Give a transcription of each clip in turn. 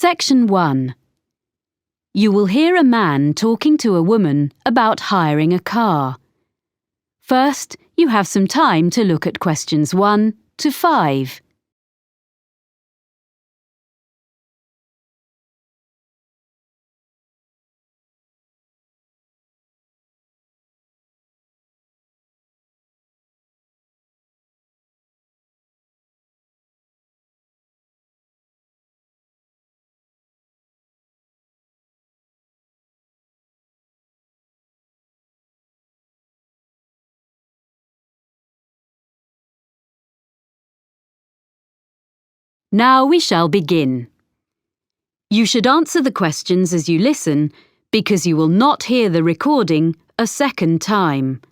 Section 1. You will hear a man talking to a woman about hiring a car. First, you have some time to look at questions 1 to 5. Now we shall begin. You should answer the questions as you listen because you will not hear the recording a second time.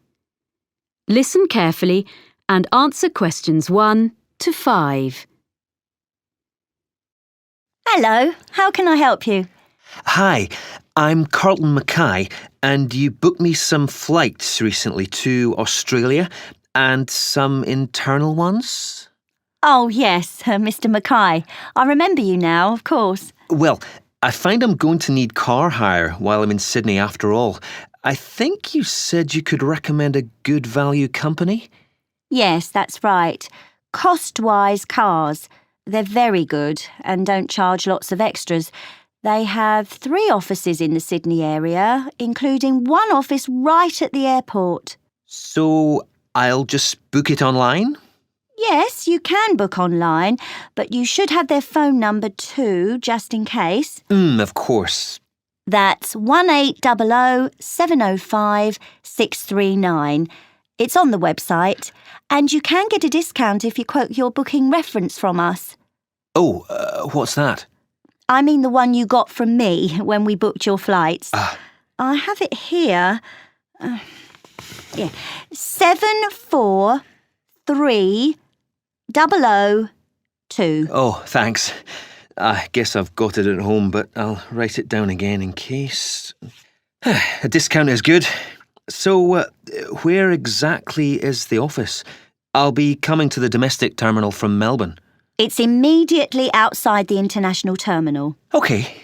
Listen carefully and answer questions 1 to 5. Hello, how can I help you? Hi, I'm Carlton Mackay, and you booked me some flights recently to Australia and some internal ones? Oh, yes, Mr. Mackay. I remember you now, of course. Well, I find I'm going to need car hire while I'm in Sydney after all. I think you said you could recommend a good value company? Yes, that's right. Cost-wise cars. They're very good and don't charge lots of extras. They have 3 offices in the Sydney area, including one office right at the airport. So I'll just book it online? Yes, you can book online, but you should have their phone number too, just in case. Of course. That's 1800 705 639. It's on the website, and you can get a discount if you quote your booking reference from us. Oh, what's that? I mean the one you got from me when we booked your flights. I have it here. 743002. Oh, thanks. I guess I've got it at home, but I'll write it down again in case. A discount is good. So, where exactly is the office? I'll be coming to the domestic terminal from Melbourne. It's immediately outside the international terminal. OK.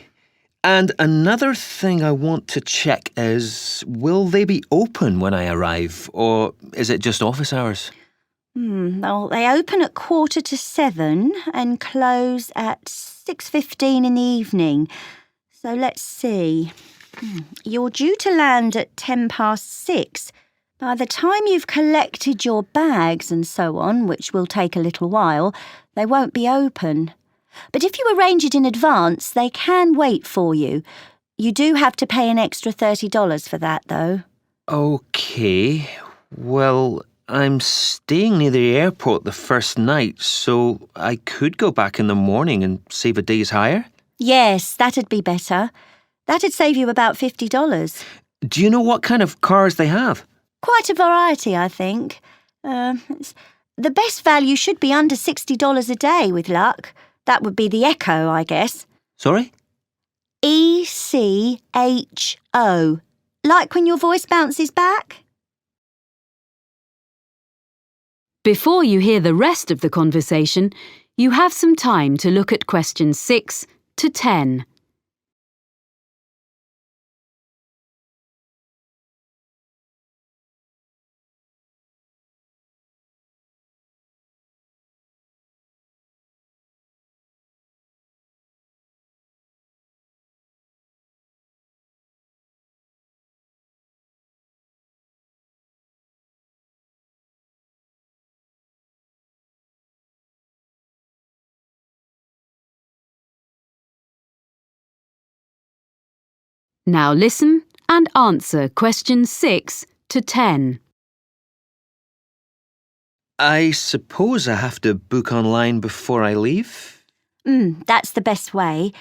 And another thing I want to check is, will they be open when I arrive, or is it just office hours? Well, they open at 7:15 and close at 6:15 in the evening. So let's see. You're due to land at 6:10. By the time you've collected your bags and so on, which will take a little while, they won't be open. But if you arrange it in advance, they can wait for you. You do have to pay an extra $30 for that, though. OK. Well, I'm staying near the airport the first night, so I could go back in the morning and save a day's hire? Yes, that'd be better. That'd save you about $50. Do you know what kind of cars they have? Quite a variety, I think. The best value should be under $60 a day with luck. That would be the Echo, I guess. Sorry? ECHO. Like when your voice bounces back? Before you hear the rest of the conversation, you have some time to look at questions 6 to 10. Now listen and answer questions 6 to 10. I suppose I have to book online before I leave? That's the best way.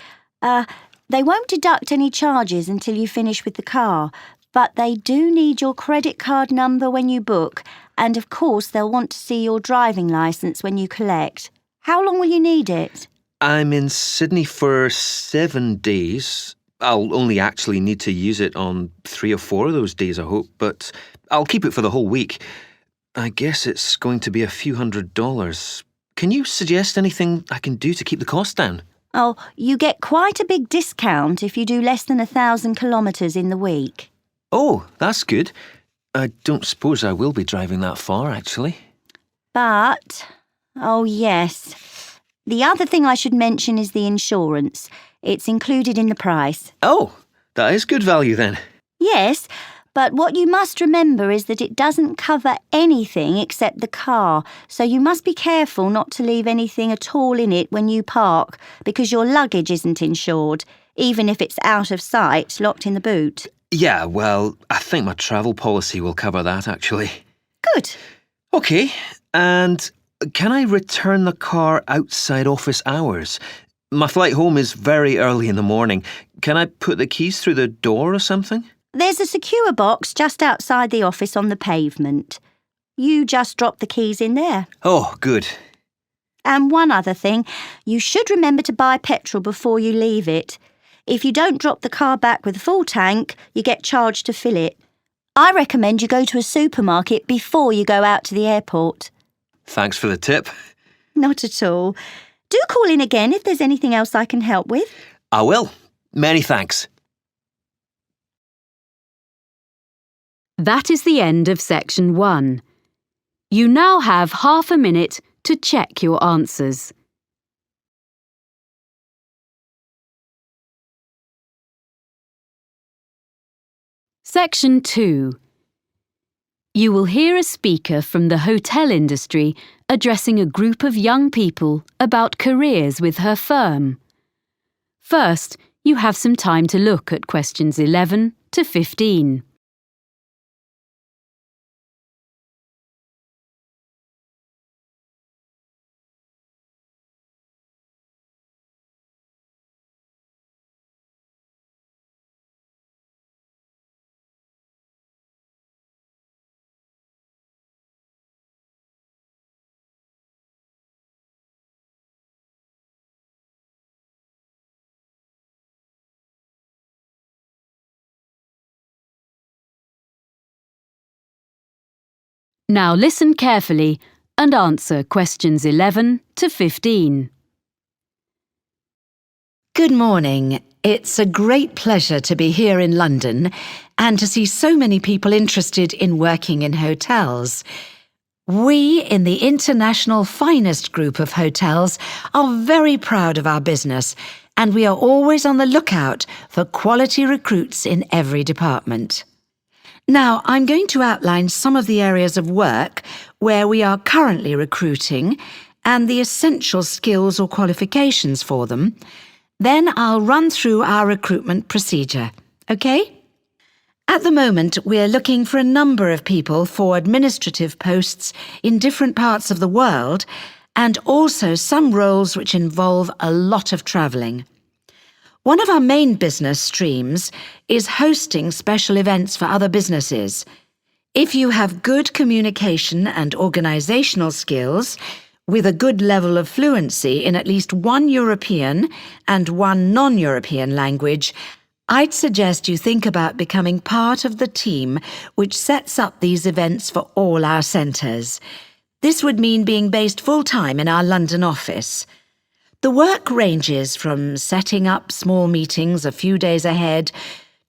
They won't deduct any charges until you finish with the car, but they do need your credit card number when you book, and of course they'll want to see your driving licence when you collect. How long will you need it? I'm in Sydney for 7 days. I'll only actually need to use it on 3 or 4 of those days, I hope, but I'll keep it for the whole week. I guess it's going to be a few $100s. Can you suggest anything I can do to keep the cost down? Oh, you get quite a big discount if you do less than 1,000 kilometres in the week. Oh, that's good. I don't suppose I will be driving that far, actually. But, oh yes, the other thing I should mention is the insurance. It's included in the price. Oh, that is good value then. Yes, but what you must remember is that it doesn't cover anything except the car, so you must be careful not to leave anything at all in it when you park, because your luggage isn't insured, even if it's out of sight, locked in the boot. Yeah, well, I think my travel policy will cover that, actually. Good. OK, and can I return the car outside office hours? My flight home is very early in the morning. Can I put the keys through the door or something? There's a secure box just outside the office on the pavement. You just drop the keys in there. Oh, good. And one other thing, you should remember to buy petrol before you leave it. If you don't drop the car back with a full tank, you get charged to fill it. I recommend you go to a supermarket before you go out to the airport. Thanks for the tip. Not at all. Do call in again if there's anything else I can help with. I will. Many thanks. That is the end of section 1. You now have half a minute to check your answers. Section 2. You will hear a speaker from the hotel industry addressing a group of young people about careers with her firm. First, you have some time to look at questions 11 to 15. Now listen carefully and answer questions 11 to 15. Good morning. It's a great pleasure to be here in London and to see so many people interested in working in hotels. We, in the international finest group of hotels, are very proud of our business, and we are always on the lookout for quality recruits in every department. Now, I'm going to outline some of the areas of work where we are currently recruiting and the essential skills or qualifications for them. Then I'll run through our recruitment procedure, OK? At the moment, we're looking for a number of people for administrative posts in different parts of the world, and also some roles which involve a lot of travelling. One of our main business streams is hosting special events for other businesses. If you have good communication and organisational skills, with a good level of fluency in at least one European and one non-European language, I'd suggest you think about becoming part of the team which sets up these events for all our centres. This would mean being based full-time in our London office. The work ranges from setting up small meetings a few days ahead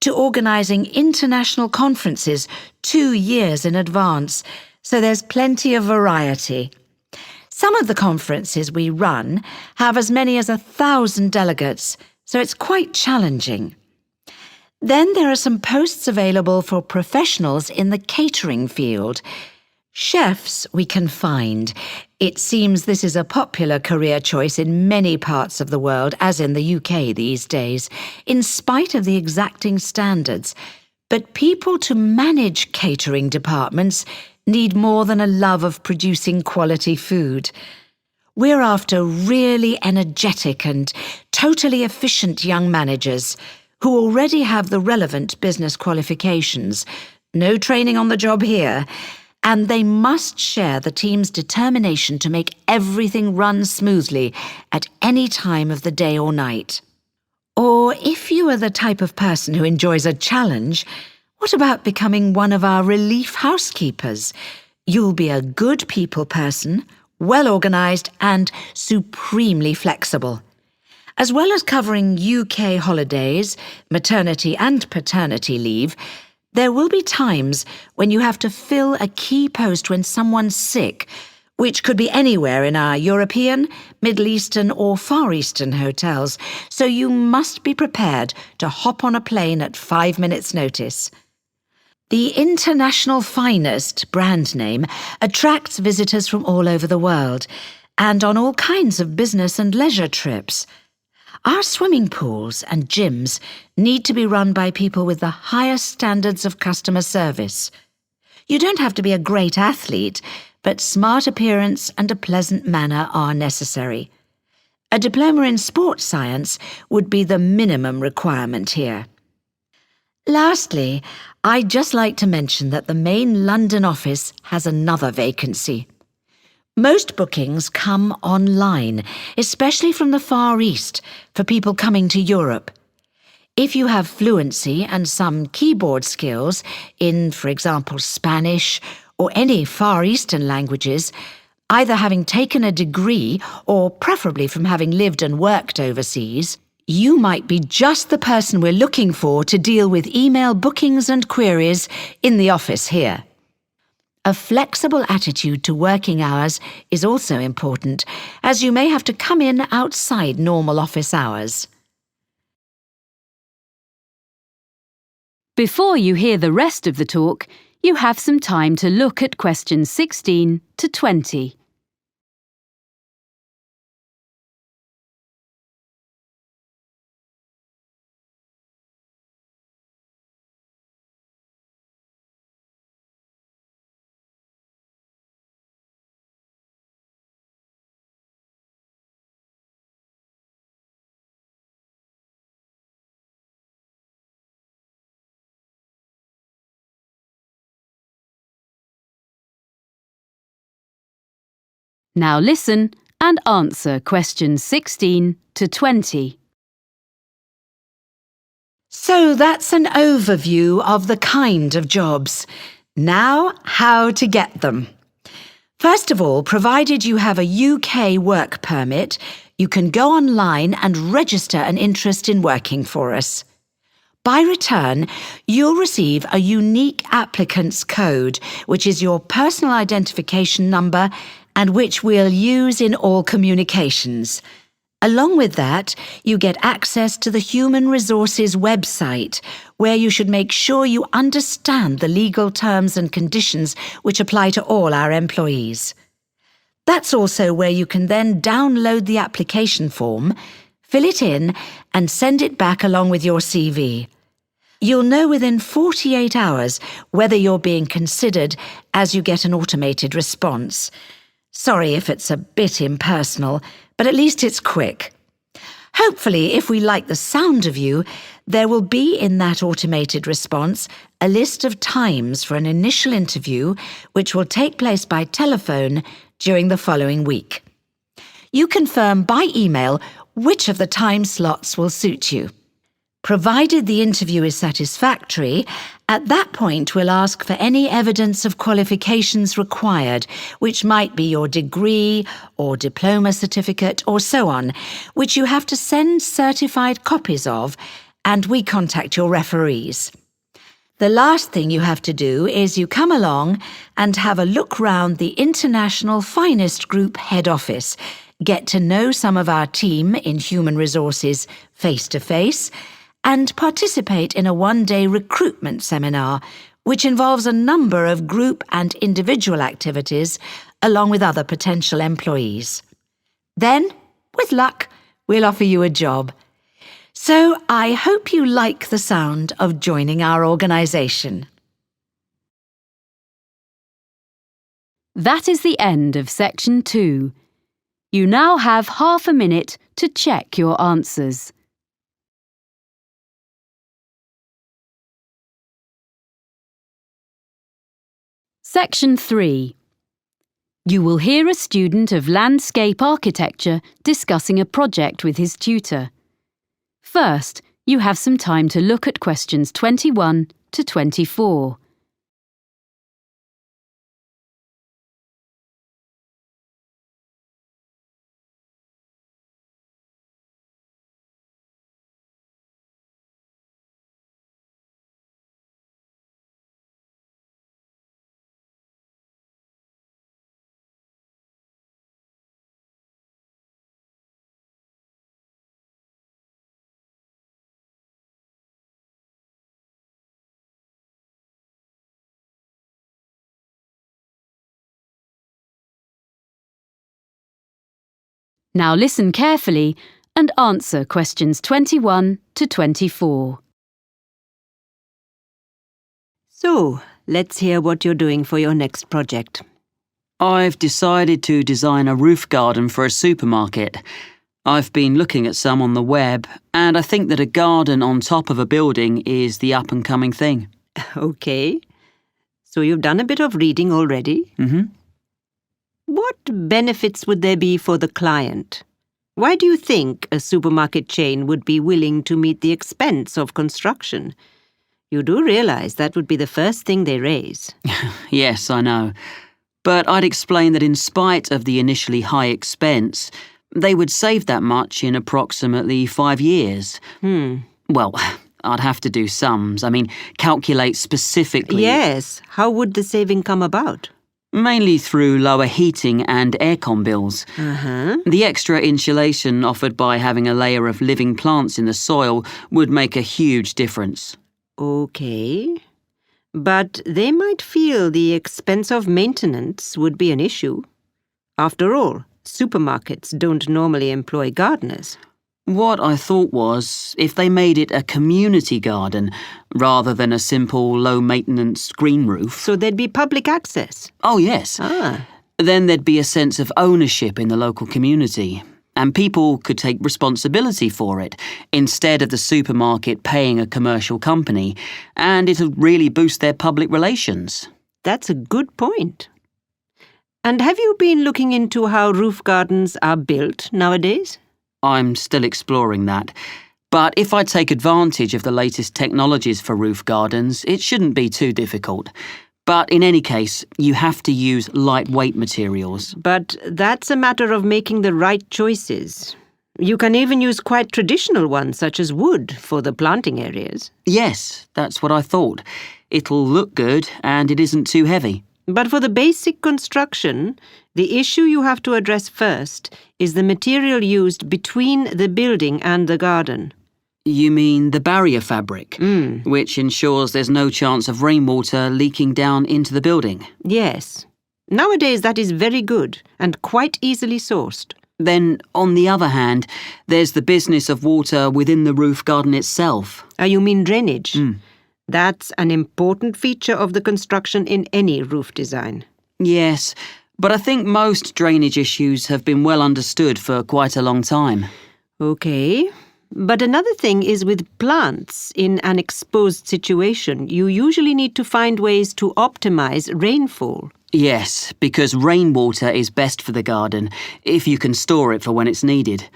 to organising international conferences 2 years in advance, so there's plenty of variety. Some of the conferences we run have as many as 1,000 delegates, so it's quite challenging. Then there are some posts available for professionals in the catering field. Chefs we can find. It seems this is a popular career choice in many parts of the world, as in the UK these days, in spite of the exacting standards. But people to manage catering departments need more than a love of producing quality food. We're after really energetic and totally efficient young managers who already have the relevant business qualifications, no training on the job here, and they must share the team's determination to make everything run smoothly at any time of the day or night. Or if you are the type of person who enjoys a challenge, what about becoming one of our relief housekeepers? You'll be a good people person, well organised and supremely flexible. As well as covering UK holidays, maternity and paternity leave, there will be times when you have to fill a key post when someone's sick, which could be anywhere in our European, Middle Eastern or Far Eastern hotels, so you must be prepared to hop on a plane at 5 minutes' notice. The International Finest brand name attracts visitors from all over the world and on all kinds of business and leisure trips. Our swimming pools and gyms need to be run by people with the highest standards of customer service. You don't have to be a great athlete, but smart appearance and a pleasant manner are necessary. A diploma in sports science would be the minimum requirement here. Lastly, I'd just like to mention that the main London office has another vacancy. Most bookings come online, especially from the Far East, for people coming to Europe. If you have fluency and some keyboard skills in, for example, Spanish or any Far Eastern languages, either having taken a degree or preferably from having lived and worked overseas, you might be just the person we're looking for to deal with email bookings and queries in the office here. A flexible attitude to working hours is also important, as you may have to come in outside normal office hours. Before you hear the rest of the talk, you have some time to look at questions 16 to 20. Now listen and answer questions 16 to 20. So that's an overview of the kind of jobs. Now, how to get them. First of all, provided you have a UK work permit, you can go online and register an interest in working for us. By return, you'll receive a unique applicant's code, which is your personal identification number and which we'll use in all communications. Along with that, you get access to the Human Resources website, where you should make sure you understand the legal terms and conditions which apply to all our employees. That's also where you can then download the application form, fill it in, and send it back along with your CV. You'll know within 48 hours whether you're being considered as you get an automated response. Sorry if it's a bit impersonal, but at least it's quick. Hopefully, if we like the sound of you, there will be in that automated response a list of times for an initial interview which will take place by telephone during the following week. You confirm by email which of the time slots will suit you. Provided the interview is satisfactory, at that point we'll ask for any evidence of qualifications required, which might be your degree or diploma certificate or so on, which you have to send certified copies of, and we contact your referees. The last thing you have to do is you come along and have a look round the International Finest Group head office, get to know some of our team in human resources face to face, and participate in a one-day recruitment seminar, which involves a number of group and individual activities, along with other potential employees. Then, with luck, we'll offer you a job. So I hope you like the sound of joining our organisation. That is the end of section 2. You now have half a minute to check your answers. Section 3. You will hear a student of landscape architecture discussing a project with his tutor. First, you have some time to look at questions 21 to 24. Now listen carefully and answer questions 21 to 24. So, let's hear what you're doing for your next project. I've decided to design a roof garden for a supermarket. I've been looking at some on the web, and I think that a garden on top of a building is the up-and-coming thing. Okay. So you've done a bit of reading already? Mm-hmm. What benefits would there be for the client? Why do you think a supermarket chain would be willing to meet the expense of construction? You do realize that would be the first thing they raise. Yes, I know. But I'd explain that in spite of the initially high expense, they would save that much in approximately 5 years. Well, I'd have to do sums. Calculate specifically. Yes. How would the saving come about? Mainly through lower heating and aircon bills. The extra insulation offered by having a layer of living plants in the soil would make a huge difference. Okay. But they might feel the expense of maintenance would be an issue. After all, supermarkets don't normally employ gardeners. What I thought was, if they made it a community garden rather than a simple low-maintenance green roof. So there'd be public access. Oh, yes. Then there'd be a sense of ownership in the local community, and people could take responsibility for it instead of the supermarket paying a commercial company, and it'd really boost their public relations. That's a good point. And have you been looking into how roof gardens are built nowadays? I'm still exploring that. But if I take advantage of the latest technologies for roof gardens, it shouldn't be too difficult. But in any case, you have to use lightweight materials. But that's a matter of making the right choices. You can even use quite traditional ones, such as wood, for the planting areas. Yes, that's what I thought. It'll look good and it isn't too heavy. But for the basic construction, the issue you have to address first is the material used between the building and the garden. You mean the barrier fabric, which ensures there's no chance of rainwater leaking down into the building? Yes. Nowadays that is very good and quite easily sourced. Then, on the other hand, there's the business of water within the roof garden itself. You mean drainage? That's an important feature of the construction in any roof design. Yes, but I think most drainage issues have been well understood for quite a long time. Okay. But another thing is with plants in an exposed situation, you usually need to find ways to optimize rainfall. Yes, because rainwater is best for the garden, if you can store it for when it's needed.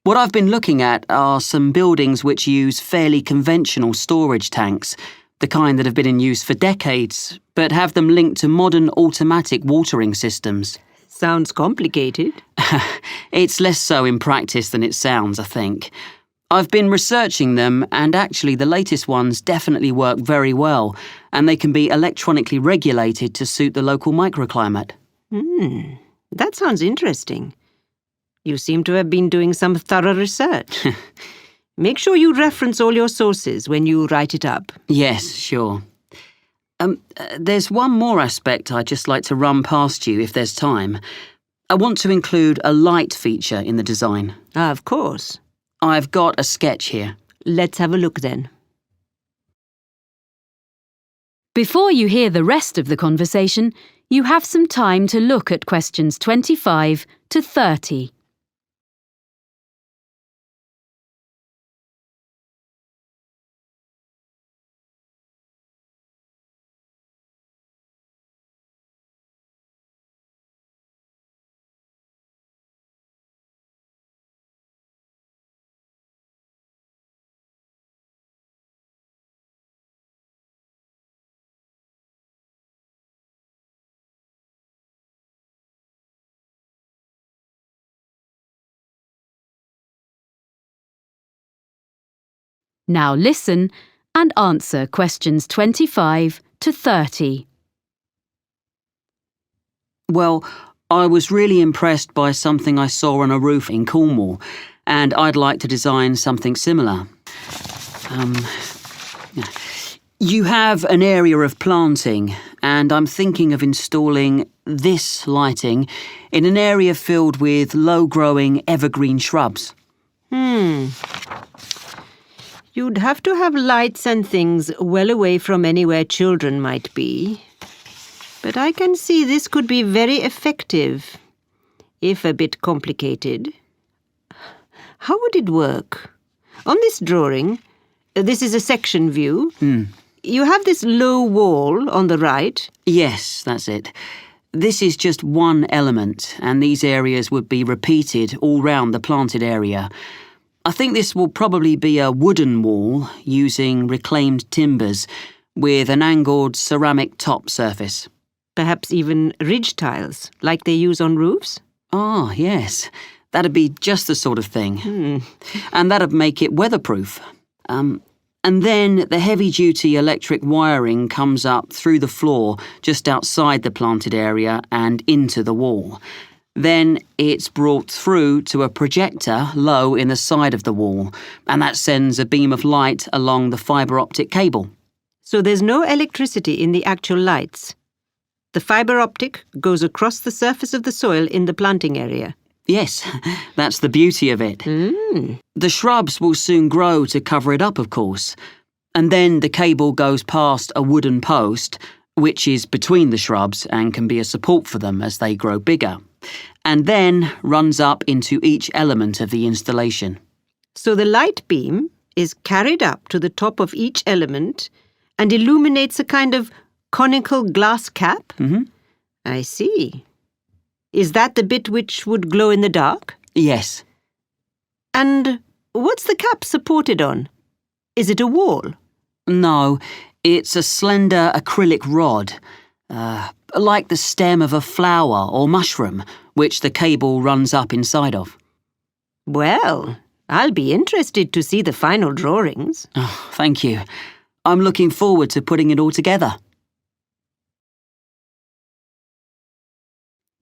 What I've been looking at are some buildings which use fairly conventional storage tanks, the kind that have been in use for decades, but have them linked to modern automatic watering systems. Sounds complicated. It's less so in practice than it sounds, I think. I've been researching them, and actually the latest ones definitely work very well, and they can be electronically regulated to suit the local microclimate. That sounds interesting. You seem to have been doing some thorough research. Make sure you reference all your sources when you write it up. Yes, sure. There's one more aspect I'd just like to run past you if there's time. I want to include a light feature in the design. Of course. I've got a sketch here. Let's have a look then. Before you hear the rest of the conversation, you have some time to look at questions 25 to 30. Now listen and answer questions 25 to 30. Well, I was really impressed by something I saw on a roof in Cornwall, and I'd like to design something similar. You have an area of planting, and I'm thinking of installing this lighting in an area filled with low-growing evergreen shrubs. You'd have to have lights and things well away from anywhere children might be. But I can see this could be very effective, if a bit complicated. How would it work? On this drawing, this is a section view. You have this low wall on the right. Yes, that's it. This is just one element, and these areas would be repeated all round the planted area. I think this will probably be a wooden wall using reclaimed timbers with an angled ceramic top surface. Perhaps even ridge tiles, like they use on roofs? Ah, yes. That'd be just the sort of thing. And that'd make it weatherproof. And then the heavy-duty electric wiring comes up through the floor just outside the planted area and into the wall. Then it's brought through to a projector low in the side of the wall, and that sends a beam of light along the fibre optic cable. So there's no electricity in the actual lights. The fibre optic goes across the surface of the soil in the planting area. Yes, that's the beauty of it. The shrubs will soon grow to cover it up, of course. And then the cable goes past a wooden post, which is between the shrubs and can be a support for them as they grow bigger, and then runs up into each element of the installation. So the light beam is carried up to the top of each element and illuminates a kind of conical glass cap? I see. Is that the bit which would glow in the dark? Yes. And what's the cap supported on? Is it a wall? No, it's a slender acrylic rod, like the stem of a flower or mushroom, which the cable runs up inside of. Well, I'll be interested to see the final drawings. Oh, thank you. I'm looking forward to putting it all together.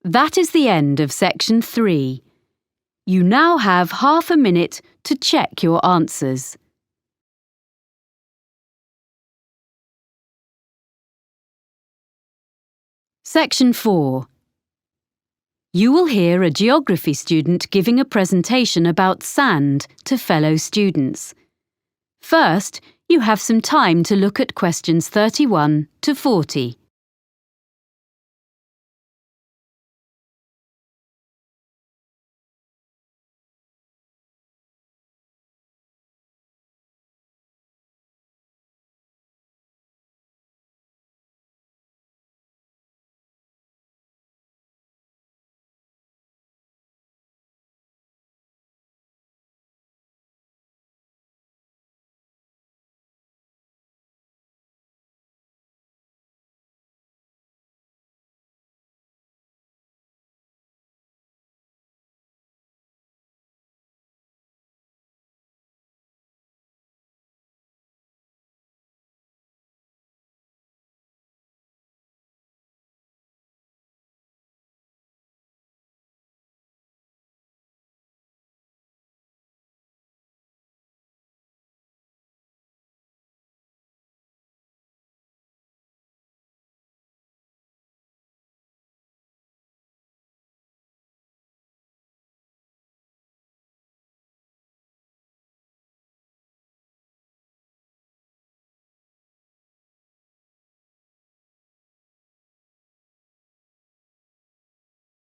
That is the end of section 3. You now have half a minute to check your answers. Section 4. You will hear a geography student giving a presentation about sand to fellow students. First, you have some time to look at questions 31 to 40.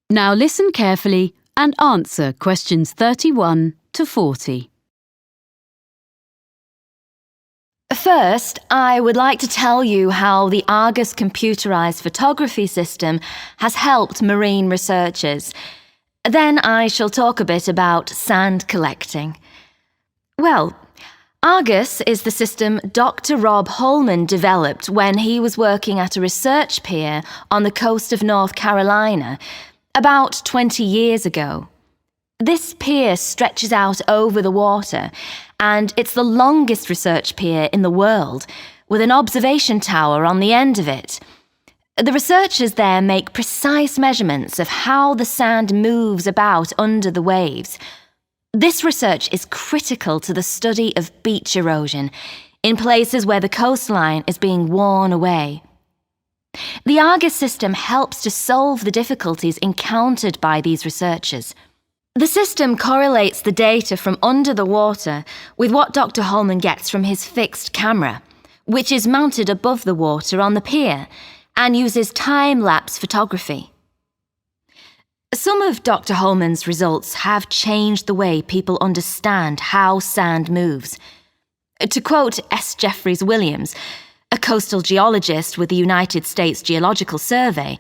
Now listen carefully and answer questions 31 to 40. First, I would like to tell you how the Argus computerized photography system has helped marine researchers. Then I shall talk a bit about sand collecting. Well, Argus is the system Dr. Rob Holman developed when he was working at a research pier on the coast of North Carolina about 20 years ago. This pier stretches out over the water, and it's the longest research pier in the world, with an observation tower on the end of it. The researchers there make precise measurements of how the sand moves about under the waves. This research is critical to the study of beach erosion in places where the coastline is being worn away. The Argus system helps to solve the difficulties encountered by these researchers. The system correlates the data from under the water with what Dr. Holman gets from his fixed camera, which is mounted above the water on the pier and uses time-lapse photography. Some of Dr. Holman's results have changed the way people understand how sand moves. To quote S. Jeffreys Williams, a coastal geologist with the United States Geological Survey,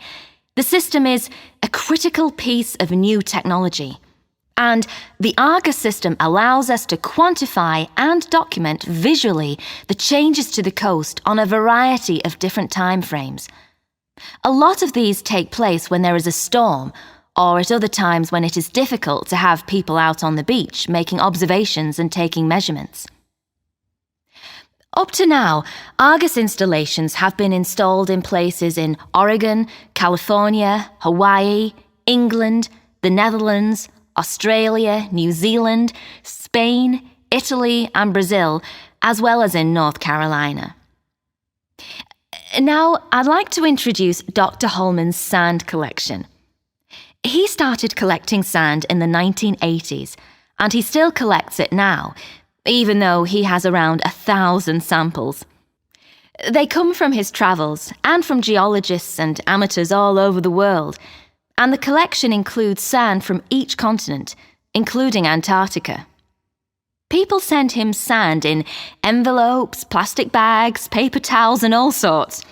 the system is a critical piece of new technology. And the Argus system allows us to quantify and document visually the changes to the coast on a variety of different time frames. A lot of these take place when there is a storm, or at other times when it is difficult to have people out on the beach making observations and taking measurements. Up to now, Argus installations have been installed in places in Oregon, California, Hawaii, England, the Netherlands, Australia, New Zealand, Spain, Italy, and Brazil, as well as in North Carolina. Now, I'd like to introduce Dr. Holman's sand collection. He started collecting sand in the 1980s, and he still collects it now, even though he has around 1,000 samples. They come from his travels and from geologists and amateurs all over the world, and the collection includes sand from each continent, including Antarctica. People send him sand in envelopes, plastic bags, paper towels, and all sorts.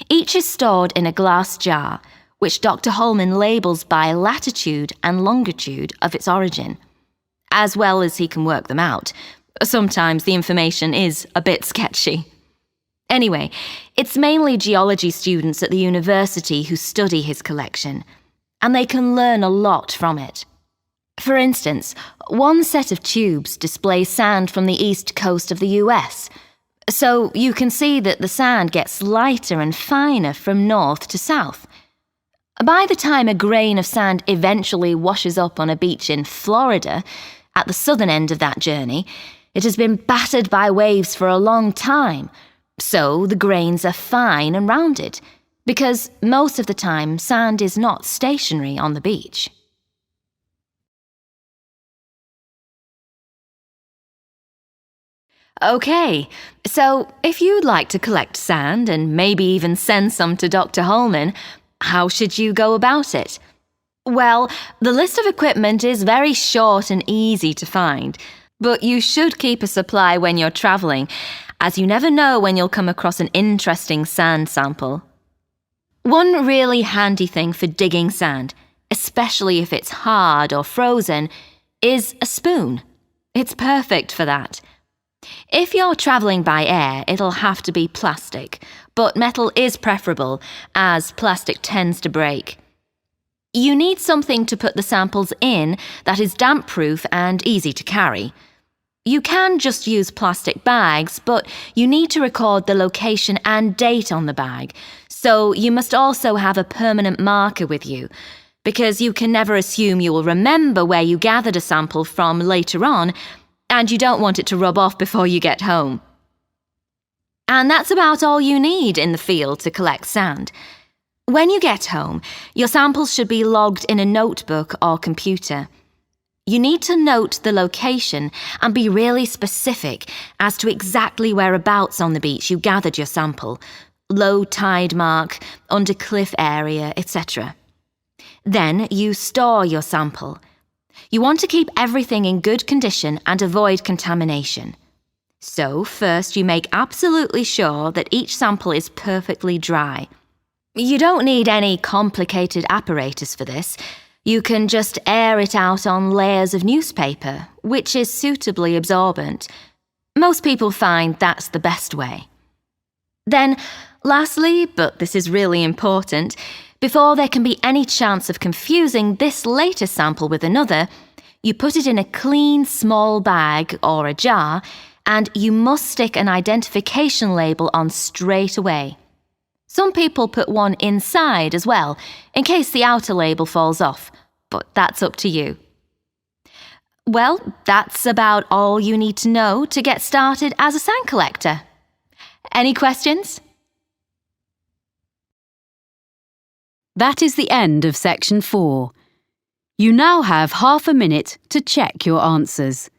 Each is stored in a glass jar, which Dr. Holman labels by latitude and longitude of its origin, as well as he can work them out. Sometimes the information is a bit sketchy. Anyway, it's mainly geology students at the university who study his collection, and they can learn a lot from it. For instance, one set of tubes displays sand from the east coast of the US, so you can see that the sand gets lighter and finer from north to south. By the time a grain of sand eventually washes up on a beach in Florida, at the southern end of that journey, it has been battered by waves for a long time, so the grains are fine and rounded, because most of the time sand is not stationary on the beach. Okay, so if you'd like to collect sand and maybe even send some to Dr. Holman, how should you go about it? Well, the list of equipment is very short and easy to find, but you should keep a supply when you're travelling, as you never know when you'll come across an interesting sand sample. One really handy thing for digging sand, especially if it's hard or frozen, is a spoon. It's perfect for that. If you're travelling by air, it'll have to be plastic, but metal is preferable, as plastic tends to break. You need something to put the samples in that is damp-proof and easy to carry. You can just use plastic bags, but you need to record the location and date on the bag, so you must also have a permanent marker with you, because you can never assume you will remember where you gathered a sample from later on, and you don't want it to rub off before you get home. And that's about all you need in the field to collect sand. When you get home, your samples should be logged in a notebook or computer. You need to note the location and be really specific as to exactly whereabouts on the beach you gathered your sample, low tide mark, under cliff area, etc. Then you store your sample. You want to keep everything in good condition and avoid contamination. So first you make absolutely sure that each sample is perfectly dry. You don't need any complicated apparatus for this. You can just air it out on layers of newspaper, which is suitably absorbent. Most people find that's the best way. Then, lastly, but this is really important, before there can be any chance of confusing this latest sample with another, you put it in a clean small bag or a jar, and you must stick an identification label on straight away. Some people put one inside as well, in case the outer label falls off, but that's up to you. Well, that's about all you need to know to get started as a sand collector. Any questions? That is the end of section 4. You now have half a minute to check your answers.